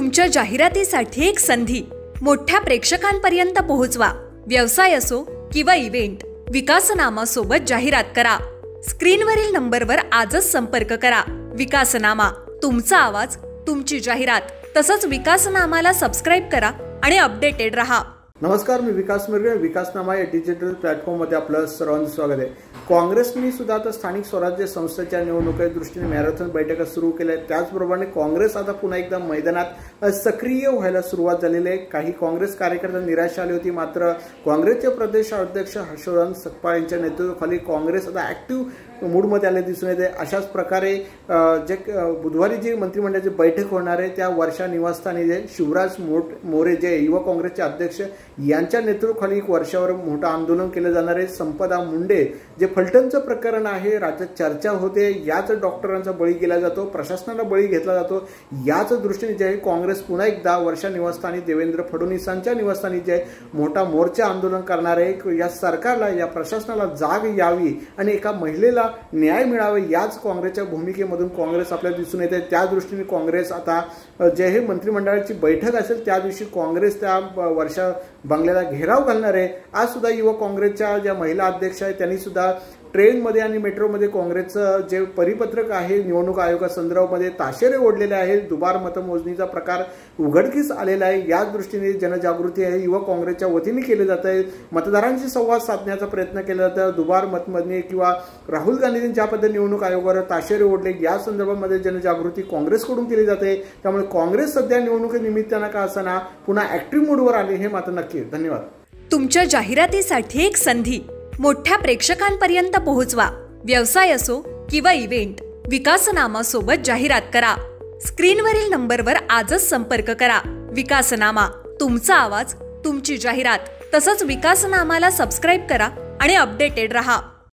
तुमच्या जाहिरातीसाठी एक संधी मोठ्या प्रेक्षकांपर्यंत पोहोचवा। व्यवसाय असो किंवा इव्हेंट, विकासनामा सोबत जाहिरात करा। स्क्रीनवरील नंबरवर आजच संपर्क करा। विकासनामा, तुमचा आवाज, तुमची जाहिरात। तसंच विकासनामाला सबस्क्राइब करा आणि अपडेटेड रहा। नमस्कार, मी विकास मिरगे। विकासनामा या डिजिटल प्लॅटफॉर्ममध्ये आपलं सर्वांचं स्वागत आहे। काँग्रेसने सुद्धा आता स्थानिक स्वराज्य संस्थेच्या निवडणुकीच्या दृष्टीने मॅरेथॉन बैठका सुरू केल्या आहेत। त्याचबरोबर काँग्रेस आता पुन्हा एकदा मैदानात सक्रिय व्हायला सुरुवात झालेली आहे। काही काँग्रेस कार्यकर्ते निराश आले होते, मात्र काँग्रेसचे प्रदेश अध्यक्ष हर्षवर्धन सकपाळ यांच्या नेतृत्वाखाली काँग्रेस आता ऍक्टिव्ह मूडमध्ये आले दिसून येते। अशाच प्रकारे जे बुधवारी जी मंत्रिमंडळाची बैठक होणार आहे त्या वर्षा निवासस्थानी जे शिवराज मोरे जे युवा काँग्रेसचे अध्यक्ष यांच्या नेतृत्वाखाली वर्षावर मोठं आंदोलन केलं जाणार आहे। संपदा मुंडे जे फलटणचं प्रकरण आहे, राज्यात चर्चा होते, याच डॉक्टरांचा बळी केला जातो, प्रशासनाला बळी घेतला जातो, याच दृष्टीने जे काँग्रेस पुन्हा एकदा वर्षा निवासस्थानी देवेंद्र फडणवीसांच्या निवासस्थानी जे मोठा मोर्चा आंदोलन करणार आहे। या सरकारला, या प्रशासनाला जाग यावी आणि एका महिलेला न्याय मिळावा, याच काँग्रेसच्या भूमिकेमधून काँग्रेस आपल्याला दिसून येते। त्या दृष्टीने काँग्रेस आता जे हे मंत्रिमंडळाची बैठक असेल त्या दिवशी काँग्रेस त्या वर्षा बंगल्याला घेराव घालणार आहे। आज सुद्धा युवा काँग्रेसच्या ज्या महिला अध्यक्ष आहेत त्यांनी सुद्धा ट्रेनमध्ये आणि मेट्रोमध्ये काँग्रेसचं जे परिपत्रक आहे निवडणूक आयोगासंदर्भामध्ये ताशेरे ओढलेले आहेत। दुबार मतमोजणीचा प्रकार उघडकीस आलेला आहे। याच दृष्टीने जनजागृती आहे युवा काँग्रेसच्या वतीने केली जात आहे। मतदारांशी संवाद साधण्याचा प्रयत्न केला जातो। दुबार मतमोजणी किंवा राहुल गांधींनी ज्या पद्धतीने निवडणूक आयोगावर ताशेरे ओढले या संदर्भामध्ये जनजागृती काँग्रेसकडून केली जाते। त्यामुळे काँग्रेस सध्या निवडणुकीनिमित्तानं का असताना पुन्हा ऍक्टिव्ह मूडवर आले हे मात्र नक्की। धन्यवाद। तुमच्या जाहिरातीसाठी एक संधी मोठ्या प्रेक्षकांपर्यंत पोहोचवा। व्यवसाय असो किंवा इव्हेंट, विकासनामा सोबत जाहिरात करा। स्क्रीनवरील नंबरवर आजच संपर्क करा। विकासनामा, तुमचा आवाज, तुमची जाहिरात। तसंच विकासनामाला सबस्क्राइब करा आणि अपडेटेड रहा।